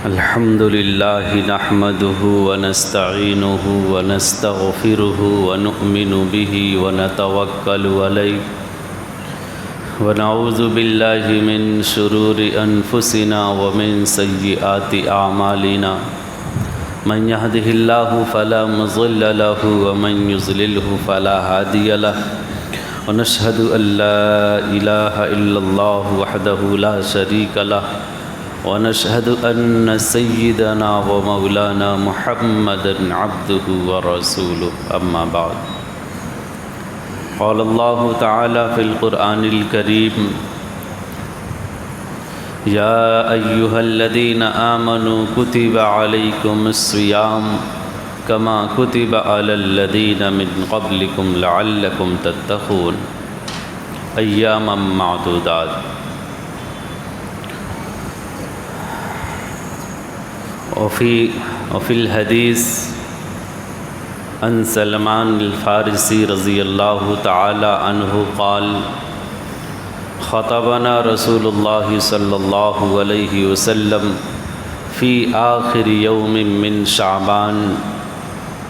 الحمد لله نحمده ونستعينه ونستغفره ونؤمن به ونتوكل عليه ونعوذ بالله من شرور أنفسنا ومن سيئات أعمالنا من يهده الله فلا مضل له ومن يضلله فلا هادي له ونشهد أن لا إله إلا الله وحده لا شريك له ونشهد أن سيدنا ومولانا محمدا عبده ورسوله أما بعد قال الله تعالى في القرآن الكريم يا أيها الذين آمنوا كتب عليكم الصيام كما كتب على الذين من قبلكم لعلكم تتقون أياما معدودات وفي الحديث عن سلمان الفارسي رضي الله تعالى عنه قال خطبنا رسول الله صلى الله عليه وسلم في آخر يوم من شعبان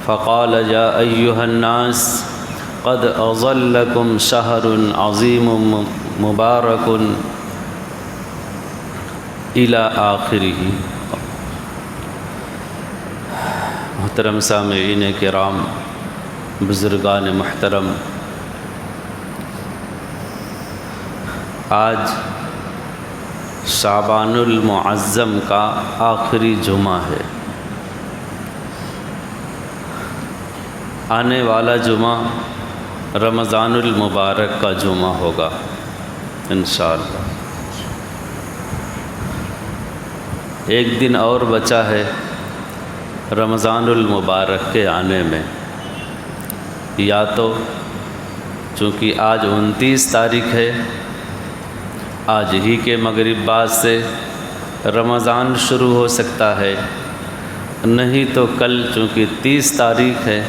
فقال يا أيها الناس قد أظلكم شهر عظيم مبارك إلى آخره۔ محترم سامعین کرام، بزرگان محترم، آج شعبان المعظم کا آخری جمعہ ہے۔ آنے والا جمعہ رمضان المبارک کا جمعہ ہوگا انشاءاللہ۔ ایک دن اور بچا ہے رمضان المبارک کے آنے میں، یا تو چونکہ آج 29 تاریخ ہے، آج ہی کے مغرب بعد سے رمضان شروع ہو سکتا ہے، نہیں تو کل چونکہ 30 تاریخ ہے،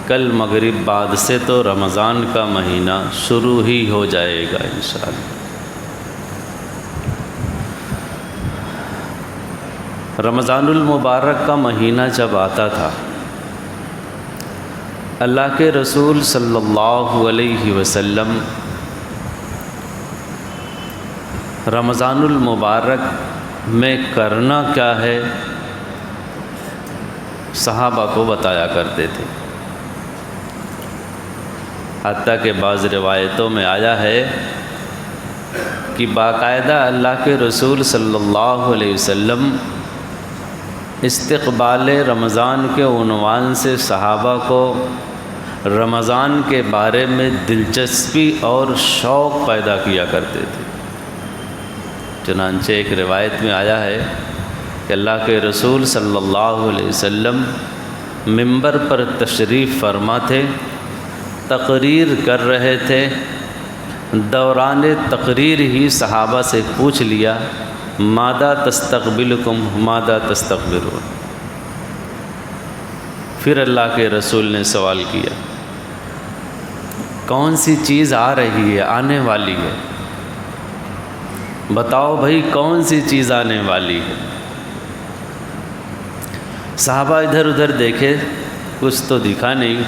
کل مغرب بعد سے تو رمضان کا مہینہ شروع ہی ہو جائے گا انشاءاللہ۔ رمضان المبارک کا مہینہ جب آتا تھا، اللہ کے رسول صلی اللہ علیہ وسلم رمضان المبارک میں کرنا کیا ہے صحابہ کو بتایا کرتے تھے، حتیٰ کہ بعض روایتوں میں آیا ہے کہ باقاعدہ اللہ کے رسول صلی اللہ علیہ وسلم استقبال رمضان کے عنوان سے صحابہ کو رمضان کے بارے میں دلچسپی اور شوق پیدا کیا کرتے تھے۔ چنانچہ ایک روایت میں آیا ہے کہ اللہ کے رسول صلی اللہ علیہ وسلم منبر پر تشریف فرما تھے، تقریر کر رہے تھے، دوران تقریر ہی صحابہ سے پوچھ لیا ماذا تستقبلکم ماذا تستقبلون۔ پھر اللہ کے رسول نے سوال کیا کون سی چیز آ رہی ہے، آنے والی ہے، بتاؤ بھائی کون سی چیز آنے والی ہے۔ صحابہ ادھر ادھر دیکھے، کچھ تو دکھا نہیں،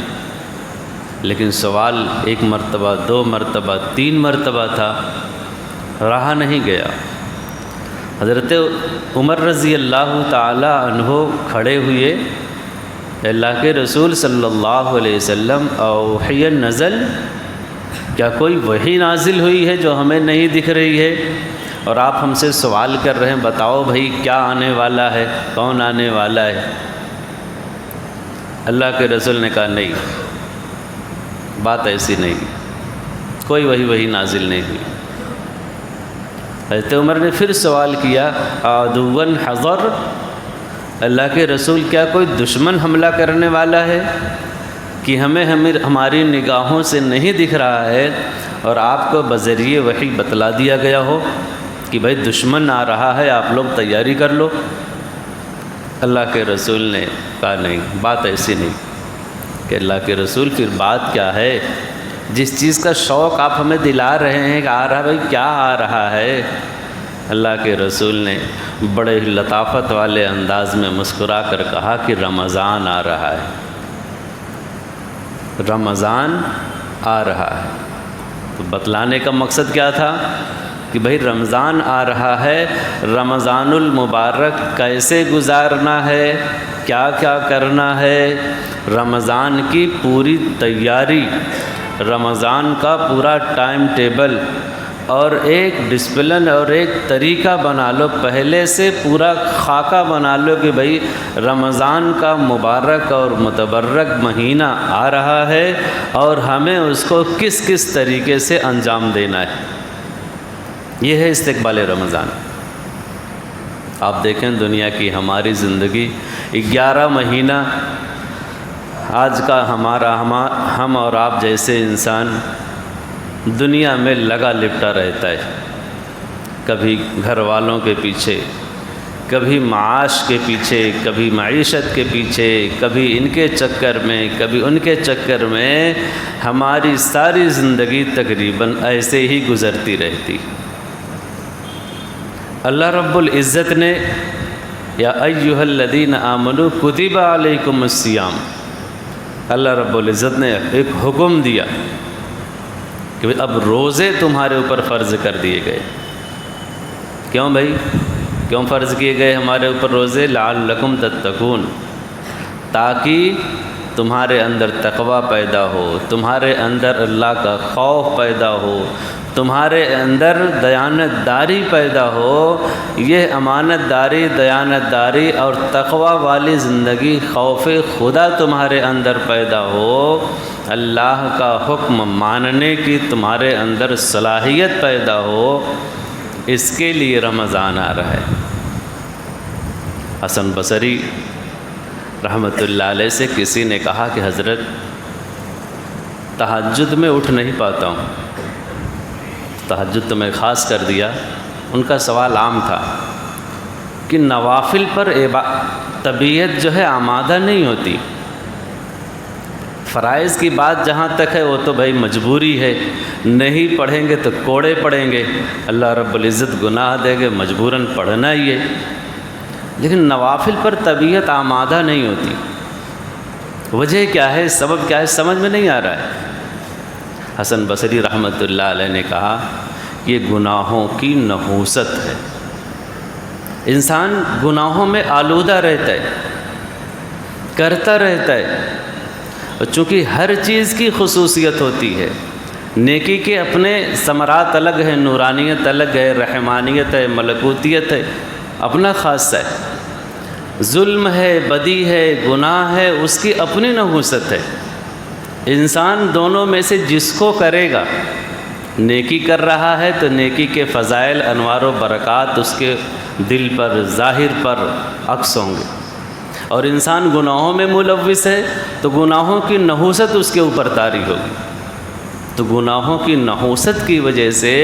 لیکن سوال ایک مرتبہ، 2 مرتبہ، 3 مرتبہ تھا، رہا نہیں گیا۔ حضرت عمر رضی اللہ تعالی عنہ کھڑے ہوئے، اللہ کے رسول صلی اللہ علیہ وسلم اوحی نزل، کیا کوئی وحی نازل ہوئی ہے جو ہمیں نہیں دکھ رہی ہے اور آپ ہم سے سوال کر رہے ہیں بتاؤ بھائی کیا آنے والا ہے، کون آنے والا ہے؟ اللہ کے رسول نے کہا نہیں، بات ایسی نہیں، کوئی وحی نازل نہیں ہوئی۔ حضرت عمر نے پھر سوال کیا عدوًا حضر، اللہ کے رسول کیا کوئی دشمن حملہ کرنے والا ہے کہ ہماری نگاہوں سے نہیں دکھ رہا ہے اور آپ کو بذریعہ وحی بتلا دیا گیا ہو کہ بھائی دشمن آ رہا ہے، آپ لوگ تیاری کر لو؟ اللہ کے رسول نے کہا نہیں، بات ایسی نہیں۔ کہ اللہ کے رسول پھر بات کیا ہے؟ جس چیز کا شوق آپ ہمیں دلا رہے ہیں کہ آ رہا، بھائی کیا آ رہا ہے؟ اللہ کے رسول نے بڑے ہی لطافت والے انداز میں مسکرا کر کہا کہ رمضان آ رہا ہے، رمضان آ رہا ہے۔ تو بتلانے کا مقصد کیا تھا کہ بھئی رمضان آ رہا ہے، رمضان المبارک کیسے گزارنا ہے، کیا کیا کرنا ہے، رمضان کی پوری تیاری، رمضان کا پورا ٹائم ٹیبل اور ایک ڈسپلن اور ایک طریقہ بنا لو، پہلے سے پورا خاکہ بنا لو کہ بھئی رمضان کا مبارک اور متبرک مہینہ آ رہا ہے اور ہمیں اس کو کس کس طریقے سے انجام دینا ہے۔ یہ ہے استقبال رمضان۔ آپ دیکھیں دنیا کی ہماری زندگی 11 مہینہ آج کا ہم اور آپ جیسے انسان دنیا میں لگا لپٹا رہتا ہے، کبھی گھر والوں کے پیچھے، کبھی معاش کے پیچھے، کبھی معیشت کے پیچھے، کبھی ان کے چکر میں، کبھی ان کے چکر میں، ہماری ساری زندگی تقریباً ایسے ہی گزرتی رہتی۔ اللہ رب العزت نے یا ایھا الذین آمنوا کتب علیکم الصیام، اللہ رب العزت نے ایک حکم دیا کہ اب روزے تمہارے اوپر فرض کر دیے گئے۔ کیوں بھائی، کیوں فرض کیے گئے ہمارے اوپر روزے؟ لعلکم تتقون، تاکہ تمہارے اندر تقوی پیدا ہو، تمہارے اندر اللہ کا خوف پیدا ہو، تمہارے اندر دیانت داری پیدا ہو۔ یہ امانت داری، دیانت داری اور تقوی والی زندگی، خوف خدا تمہارے اندر پیدا ہو، اللہ کا حکم ماننے کی تمہارے اندر صلاحیت پیدا ہو، اس کے لیے رمضان آ رہا ہے۔ حسن بصری رحمۃ اللہ علیہ سے کسی نے کہا کہ حضرت تہجد میں اٹھ نہیں پاتا ہوں، تہجد تو میں خاص کر دیا۔ ان کا سوال عام تھا کہ نوافل پر طبیعت جو ہے آمادہ نہیں ہوتی، فرائض کی بات جہاں تک ہے وہ تو بھائی مجبوری ہے، نہیں پڑھیں گے تو کوڑے پڑیں گے، اللہ رب العزت گناہ دے گے، مجبوراً پڑھنا ہی ہے، لیکن نوافل پر طبیعت آمادہ نہیں ہوتی۔ وجہ کیا ہے، سبب کیا ہے، سمجھ میں نہیں آ رہا ہے۔ حسن بصری رحمۃ اللہ علیہ نے کہا یہ گناہوں کی نحوست ہے، انسان گناہوں میں آلودہ رہتا ہے، کرتا رہتا ہے، اور چونکہ ہر چیز کی خصوصیت ہوتی ہے، نیکی کے اپنے ثمرات الگ ہیں، نورانیت الگ ہے، رحمانیت ہے، ملکوتیت ہے، اپنا خاصہ ہے، ظلم ہے، بدی ہے، گناہ ہے، اس کی اپنی نحوست ہے۔ انسان دونوں میں سے جس کو کرے گا، نیکی کر رہا ہے تو نیکی کے فضائل، انوار و برکات اس کے دل پر، ظاہر پر عکس ہوں گے، اور انسان گناہوں میں ملوث ہے تو گناہوں کی نحوست اس کے اوپر طاری ہوگی۔ تو گناہوں کی نحوست کی وجہ سے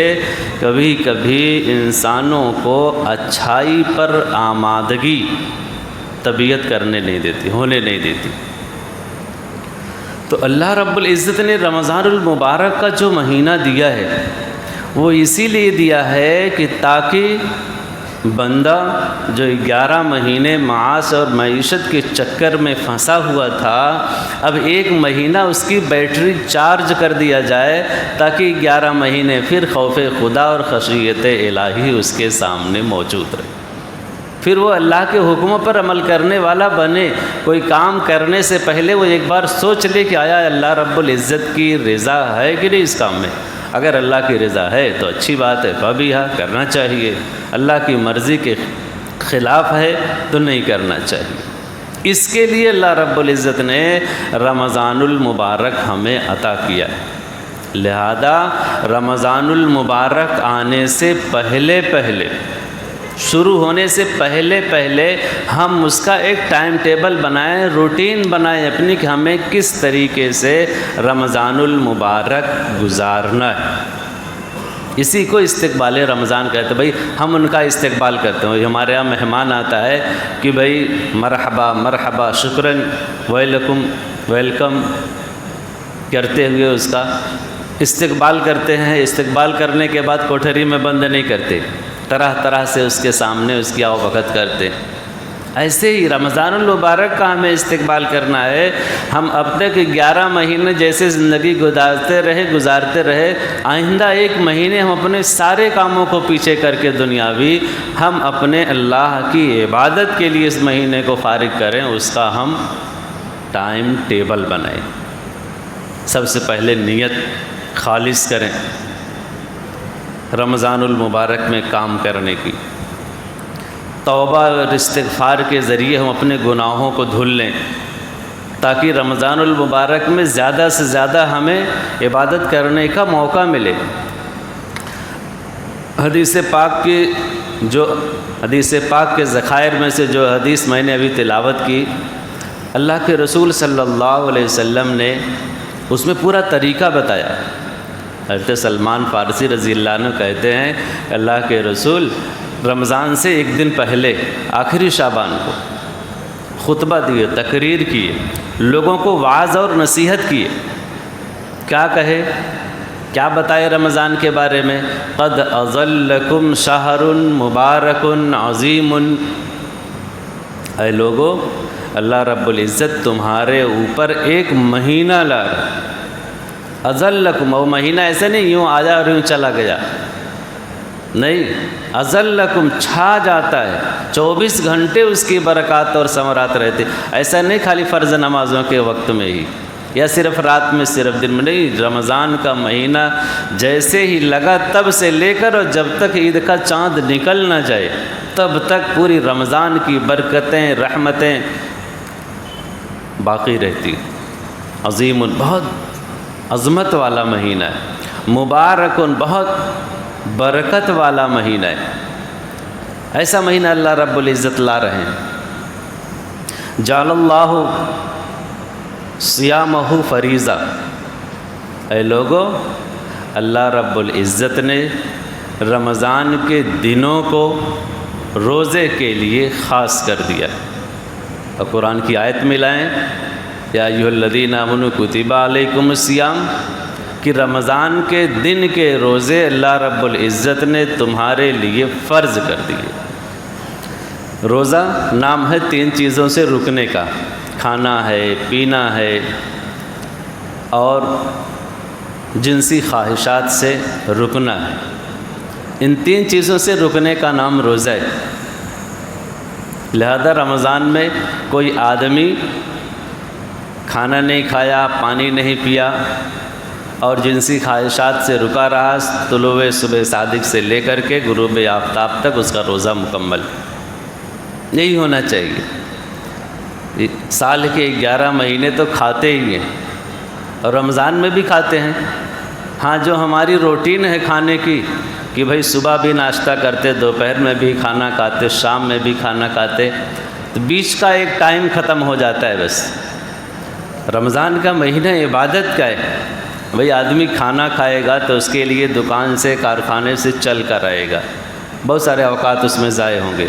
کبھی کبھی انسانوں کو اچھائی پر آمادگی طبیعت کرنے نہیں دیتی، ہونے نہیں دیتی۔ تو اللہ رب العزت نے رمضان المبارک کا جو مہینہ دیا ہے وہ اسی لیے دیا ہے کہ تاکہ بندہ جو 11 مہینے معاش اور معیشت کے چکر میں پھنسا ہوا تھا، اب ایک مہینہ اس کی بیٹری چارج کر دیا جائے تاکہ 11 مہینے پھر خوف خدا اور خشیت الہی اس کے سامنے موجود رہے، پھر وہ اللہ کے حکموں پر عمل کرنے والا بنے۔ کوئی کام کرنے سے پہلے وہ ایک بار سوچ لے کہ آیا اللہ رب العزت کی رضا ہے کہ نہیں اس کام میں، اگر اللہ کی رضا ہے تو اچھی بات ہے، فبیہا کرنا چاہیے، اللہ کی مرضی کے خلاف ہے تو نہیں کرنا چاہیے۔ اس کے لیے اللہ رب العزت نے رمضان المبارک ہمیں عطا کیا، لہذا رمضان المبارک آنے سے پہلے شروع ہونے سے پہلے ہم اس کا ایک ٹائم ٹیبل بنائیں، روٹین بنائیں اپنی کہ ہمیں کس طریقے سے رمضان المبارک گزارنا ہے۔ اسی کو استقبال رمضان کہتے ہیں۔ بھائی ہم ان کا استقبال کرتے ہیں، ہمارے یہاں مہمان آتا ہے کہ بھائی مرحبا مرحبا، شکراً، ویلکم کرتے ہوئے اس کا استقبال کرتے ہیں۔ استقبال کرنے کے بعد کوٹھری میں بند نہیں کرتے، طرح طرح سے اس کے سامنے اس کی آؤ بھگت کرتے۔ ایسے ہی رمضان المبارک کا ہمیں استقبال کرنا ہے۔ ہم اب تک 11 مہینے جیسے زندگی گزارتے رہے، آئندہ 1 مہینے ہم اپنے سارے کاموں کو پیچھے کر کے دنیاوی ہم اپنے اللہ کی عبادت کے لیے اس مہینے کو فارغ کریں، اس کا ہم ٹائم ٹیبل بنائیں۔ سب سے پہلے نیت خالص کریں رمضان المبارک میں کام کرنے کی، توبہ اور استغفار کے ذریعے ہم اپنے گناہوں کو دھل لیں، تاکہ رمضان المبارک میں زیادہ سے زیادہ ہمیں عبادت کرنے کا موقع ملے۔ حدیث پاک کے ذخائر میں سے جو حدیث میں نے ابھی تلاوت کی، اللہ کے رسول صلی اللہ علیہ وسلم نے اس میں پورا طریقہ بتایا۔ حضرت سلمان فارسی رضی اللہ عنہ کہتے ہیں اللہ کے رسول رمضان سے 1 دن پہلے آخری شعبان کو خطبہ دیے، تقریر کیے، لوگوں کو وعظ اور نصیحت کیے۔ کیا کہے، کیا بتائے رمضان کے بارے میں؟ قد اظلکم شہر مبارک عظیم، اے لوگو اللہ رب العزت تمہارے اوپر 1 مہینہ لا رہا۔ اظلکم، وہ مہینہ ایسے نہیں یوں آیا اور یوں چلا گیا، نہیں، اظلکم چھا جاتا ہے، 24 گھنٹے اس کی برکات اور ثمرات رہتے۔ ایسا نہیں خالی فرض نمازوں کے وقت میں ہی یا صرف رات میں صرف دن میں نہیں، رمضان کا مہینہ جیسے ہی لگا تب سے لے کر اور جب تک عید کا چاند نکل نہ جائے تب تک پوری رمضان کی برکتیں رحمتیں باقی رہتی۔ عظیم، بہت عظمت والا مہینہ ہے، مبارک، بہت برکت والا مہینہ ہے۔ ایسا مہینہ اللہ رب العزت لا رہے ہیں۔ جعل اللہ صیامہ فریضہ، اے لوگو اللہ رب العزت نے رمضان کے دنوں کو روزے کے لیے خاص کر دیا۔ اور قرآن کی آیت میں لائیں یا ایھا الذین آمنوا کتب علیکم الصیام، کہ رمضان کے دن کے روزے اللہ رب العزت نے تمہارے لیے فرض کر دیے۔ روزہ نام ہے 3 چیزوں سے رکنے کا، کھانا ہے، پینا ہے اور جنسی خواہشات سے رکنا ہے۔ ان 3 چیزوں سے رکنے کا نام روزہ ہے۔ لہذا رمضان میں کوئی آدمی کھانا نہیں کھایا، پانی نہیں پیا اور جنسی خواہشات سے رکا رہا، طلوع صبح صادق سے لے کر کے غروب آفتاب تک اس کا روزہ مکمل نہیں ہونا چاہیے۔ سال کے 11 مہینے تو کھاتے ہی ہیں اور رمضان میں بھی کھاتے ہیں۔ ہاں، جو ہماری روٹین ہے کھانے کی کہ بھئی صبح بھی ناشتہ کرتے، دوپہر میں بھی کھانا کھاتے، شام میں بھی کھانا کھاتے، تو بیچ کا ایک ٹائم ختم ہو جاتا ہے بس۔ رمضان کا مہینہ عبادت کا ہے۔ بھئی آدمی کھانا کھائے گا تو اس کے لیے دکان سے کارخانے سے چل کر آئے گا، بہت سارے اوقات اس میں ضائع ہوں گے۔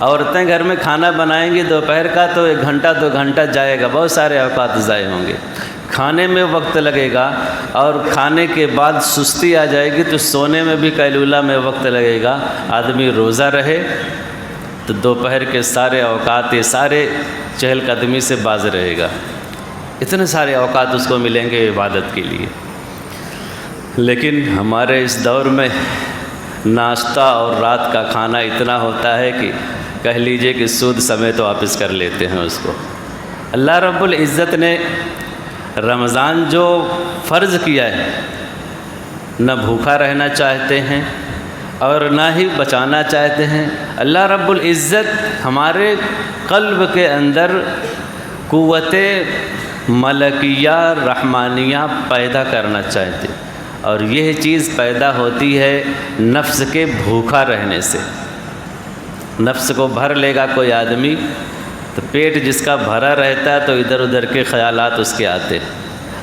عورتیں گھر میں کھانا بنائیں گی دوپہر کا تو 1 گھنٹہ 2 گھنٹہ جائے گا، بہت سارے اوقات ضائع ہوں گے۔ کھانے میں وقت لگے گا اور کھانے کے بعد سستی آ جائے گی تو سونے میں بھی قیلولہ میں وقت لگے گا۔ آدمی روزہ رہے تو دوپہر کے سارے اوقات، یہ سارے چہل قدمی سے باز رہے گا، اتنے سارے اوقات اس کو ملیں گے عبادت کے لیے۔ لیکن ہمارے اس دور میں ناشتہ اور رات کا کھانا اتنا ہوتا ہے کہ کہہ لیجئے کہ سود سمیت واپس کر لیتے ہیں اس کو۔ اللہ رب العزت نے رمضان جو فرض کیا ہے، نہ بھوکا رہنا چاہتے ہیں اور نہ ہی بچانا چاہتے ہیں۔ اللہ رب العزت ہمارے قلب کے اندر قوت ملکیہ رحمانیہ پیدا کرنا چاہتے، اور یہ چیز پیدا ہوتی ہے نفس کے بھوکا رہنے سے۔ نفس کو بھر لے گا کوئی آدمی تو پیٹ جس کا بھرا رہتا ہے تو ادھر ادھر کے خیالات اس کے آتے،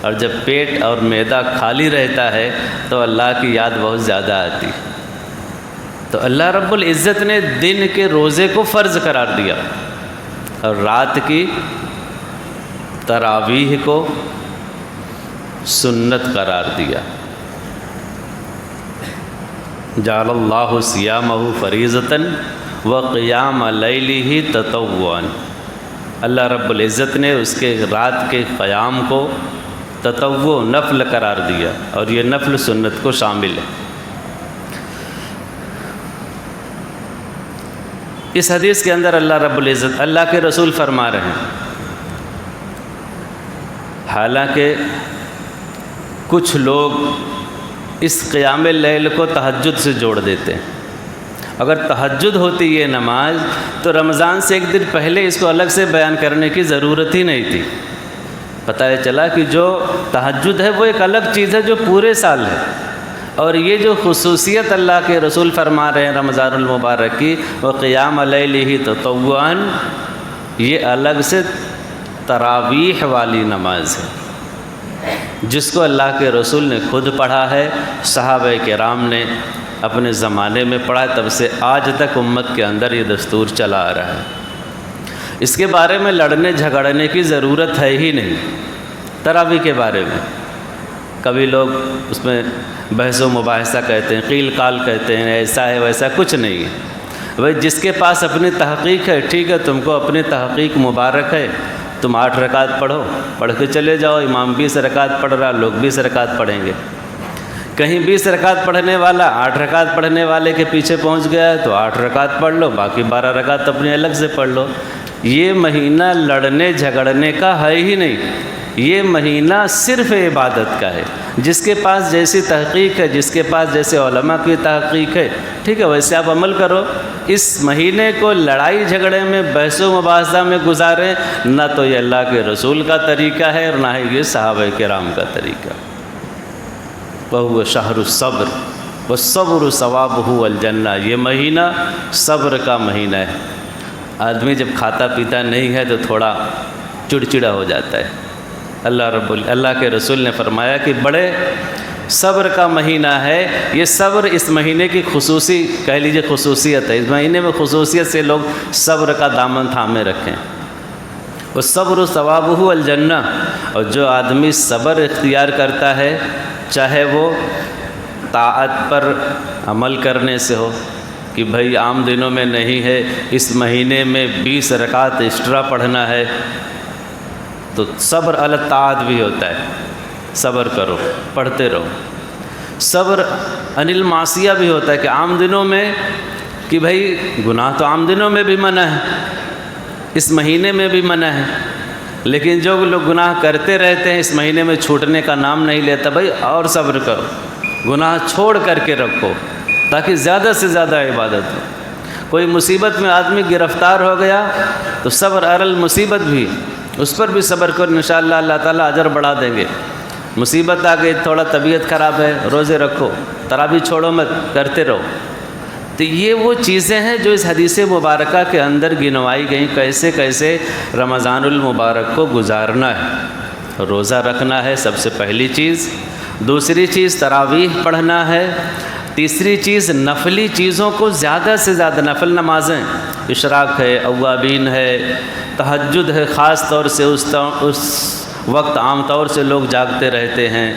اور جب پیٹ اور معدہ خالی رہتا ہے تو اللہ کی یاد بہت زیادہ آتی۔ تو اللہ رب العزت نے دن کے روزے کو فرض قرار دیا اور رات کی تراویح کو سنت قرار دیا۔ جعل اللہ صیامہ فریضۃً وقیام لیلہ تطوعاً، اللہ رب العزت نے اس کے رات کے قیام کو تطوع نفل قرار دیا، اور یہ نفل سنت کو شامل ہے۔ اس حدیث کے اندر اللہ رب العزت، اللہ کے رسول فرما رہے ہیں، حالانکہ کچھ لوگ اس قیام اللیل کو تہجد سے جوڑ دیتے ہیں۔ اگر تہجد ہوتی یہ نماز تو رمضان سے ایک دن پہلے اس کو الگ سے بیان کرنے کی ضرورت ہی نہیں تھی۔ پتہ چلا کہ جو تہجد ہے وہ ایک الگ چیز ہے جو پورے سال ہے، اور یہ جو خصوصیت اللہ کے رسول فرما رہے ہیں رمضان المبارک کی، وہ قیام لیلہ تطوعاً، یہ الگ سے تراویح والی نماز ہے، جس کو اللہ کے رسول نے خود پڑھا ہے، صحابہ کرام نے اپنے زمانے میں پڑھا، تب سے آج تک امت کے اندر یہ دستور چلا آ رہا ہے۔ اس کے بارے میں لڑنے جھگڑنے کی ضرورت ہے ہی نہیں۔ تراویح کے بارے میں کبھی لوگ اس میں بحث و مباحثہ کہتے ہیں، قیل قال کہتے ہیں، ایسا ہے ویسا کچھ نہیں ہے۔ بھائی جس کے پاس اپنی تحقیق ہے ٹھیک ہے، تم کو اپنی تحقیق مبارک ہے، تم 8 رکعت پڑھو، پڑھ کے چلے جاؤ، امام 20 رکعت پڑھ رہا، لوگ 20 رکعت پڑھیں گے۔ کہیں 20 رکعت پڑھنے والا 8 رکعت پڑھنے والے کے پیچھے پہنچ گیا ہے تو 8 رکعت پڑھ لو، باقی 12 رکعت اپنے الگ سے پڑھ لو۔ یہ مہینہ لڑنے جھگڑنے کا ہے ہی نہیں، یہ مہینہ صرف عبادت کا ہے۔ جس کے پاس جیسی تحقیق ہے، جس کے پاس جیسے علماء کی تحقیق ہے، ٹھیک ہے، ویسے آپ عمل کرو۔ اس مہینے کو لڑائی جھگڑے میں، بحث و مباحثہ میں گزاریں، نہ تو یہ اللہ کے رسول کا طریقہ ہے اور نہ ہی یہ صحابہ کرام کا طریقہ۔ وَهُوَ شَهْرُ الصَّبْرِ وَالصَّبْرُ ثَوَابُهُ الْجَنَّةُ، یہ مہینہ صبر کا مہینہ ہے۔ آدمی جب کھاتا پیتا نہیں ہے تو تھوڑا چڑچڑا ہو جاتا ہے۔ اللہ کے رسول نے فرمایا کہ بڑے صبر کا مہینہ ہے۔ یہ صبر اس مہینے کی خصوصی کہہ لیجیے خصوصیت ہے، اس مہینے میں خصوصیت سے لوگ صبر کا دامن تھامے رکھیں۔ وَالصَّبْرُ ثَوَابُهُ الْجَنَّةُ، اور جو آدمی صبر اختیار کرتا ہے، چاہے وہ طاعت پر عمل کرنے سے ہو کہ بھائی عام دنوں میں نہیں ہے، اس مہینے میں 20 رکعت ایکسٹرا پڑھنا ہے، تو صبر علی الطاعت بھی ہوتا ہے، صبر کرو، پڑھتے رہو۔ صبر عن المعصیہ بھی ہوتا ہے کہ عام دنوں میں کہ بھائی گناہ تو عام دنوں میں بھی منع ہے، اس مہینے میں بھی منع ہے، لیکن جو لوگ گناہ کرتے رہتے ہیں اس مہینے میں چھوٹنے کا نام نہیں لیتا۔ بھائی اور صبر کرو، گناہ چھوڑ کر کے رکھو تاکہ زیادہ سے زیادہ عبادت ہو۔ کوئی مصیبت میں آدمی گرفتار ہو گیا تو صبر علی المصیبت بھی، اس پر بھی صبر کرو، انشاءاللہ اللہ تعالیٰ اجر بڑھا دیں گے۔ مصیبت آ گئی، تھوڑا طبیعت خراب ہے، روزے رکھو، تراویح چھوڑو مت، کرتے رہو۔ تو یہ وہ چیزیں ہیں جو اس حدیث مبارکہ کے اندر گنوائی گئیں، کیسے کیسے رمضان المبارک کو گزارنا ہے۔ روزہ رکھنا ہے سب سے پہلی چیز، دوسری چیز تراویح پڑھنا ہے، تیسری چیز نفلی چیزوں کو زیادہ سے زیادہ، نفل نمازیں، اشراق ہے، اوابین ہے، تہجد ہے، خاص طور سے اس وقت عام طور سے لوگ جاگتے رہتے ہیں۔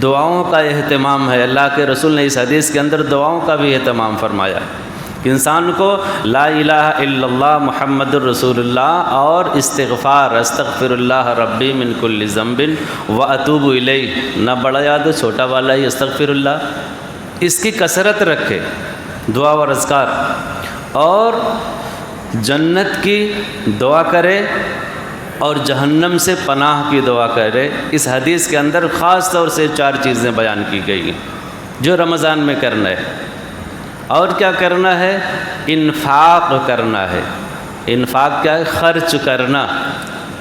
دعاؤں کا اہتمام ہے، اللہ کے رسول نے اس حدیث کے اندر دعاؤں کا بھی اہتمام فرمایا کہ انسان کو لا الہ الا اللہ محمد الرسول اللہ اور استغفار، استغفر اللہ ربی من کل ذنب واتوب الیہ، نہ بڑا یاد ہو چھوٹا والا ہی استغفر اللہ، اس کی کثرت رکھے دعا و اذکار، اور جنت کی دعا کرے اور جہنم سے پناہ کی دعا کرے۔ اس حدیث کے اندر خاص طور سے 4 چیزیں بیان کی گئی ہیں جو رمضان میں کرنا ہے۔ اور کیا کرنا ہے؟ انفاق کرنا ہے۔ انفاق کیا ہے؟ خرچ کرنا۔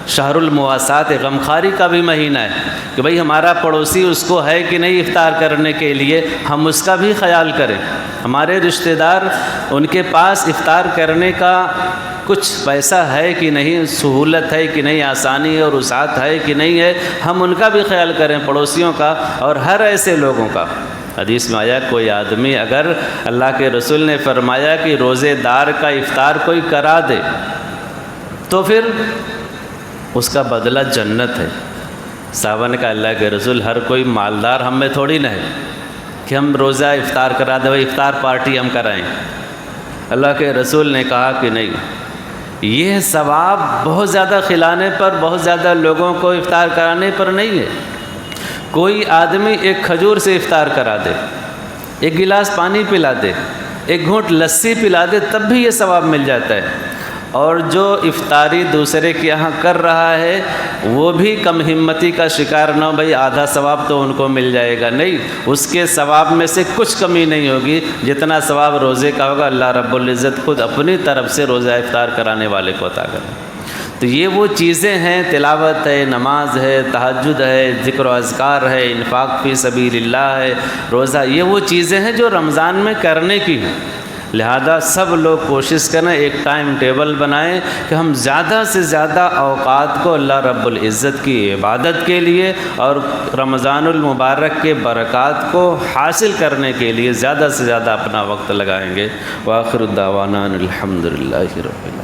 شہر المواسات، غمخواری کا بھی مہینہ ہے کہ بھئی ہمارا پڑوسی اس کو ہے کہ نہیں افطار کرنے کے لیے، ہم اس کا بھی خیال کریں۔ ہمارے رشتہ دار ان کے پاس افطار کرنے کا کچھ پیسہ ہے کہ نہیں، سہولت ہے کہ نہیں، آسانی اور وسعت ہے کہ نہیں ہے، ہم ان کا بھی خیال کریں، پڑوسیوں کا اور ہر ایسے لوگوں کا۔ حدیث میں آیا کوئی آدمی اگر اللہ کے رسول نے فرمایا کہ روزے دار کا افطار کوئی کرا دے تو پھر اس کا بدلہ جنت ہے۔ صحابہ نے کہا اللہ کے رسول ہر کوئی مالدار ہم میں تھوڑی نہ ہے، کہ ہم روزہ افطار کرا دیں، افطار پارٹی ہم کرائیں۔ اللہ کے رسول نے کہا کہ نہیں، یہ ثواب بہت زیادہ کھلانے پر، بہت زیادہ لوگوں کو افطار کرانے پر نہیں ہے۔ کوئی آدمی ایک کھجور سے افطار کرا دے، ایک گلاس پانی پلا دے، ایک گھونٹ لسی پلا دے، تب بھی یہ ثواب مل جاتا ہے۔ اور جو افطاری دوسرے کے یہاں کر رہا ہے وہ بھی کم ہمتی کا شکار نہ ہو، بھائی آدھا ثواب تو ان کو مل جائے گا، نہیں، اس کے ثواب میں سے کچھ کمی نہیں ہوگی، جتنا ثواب روزے کا ہوگا اللہ رب العزت خود اپنی طرف سے روزہ افطار کرانے والے کو عطا کرے۔ تو یہ وہ چیزیں ہیں، تلاوت ہے، نماز ہے، تہجد ہے، ذکر و اذکار ہے، انفاق فی سبیل اللہ ہے، روزہ، یہ وہ چیزیں ہیں جو رمضان میں کرنے کی ہیں۔ لہذا سب لوگ کوشش کریں، ایک ٹائم ٹیبل بنائیں کہ ہم زیادہ سے زیادہ اوقات کو اللہ رب العزت کی عبادت کے لیے اور رمضان المبارک کے برکات کو حاصل کرنے کے لیے زیادہ سے زیادہ اپنا وقت لگائیں گے۔ وآخر الدعوانا الحمد للہ رب العالمین۔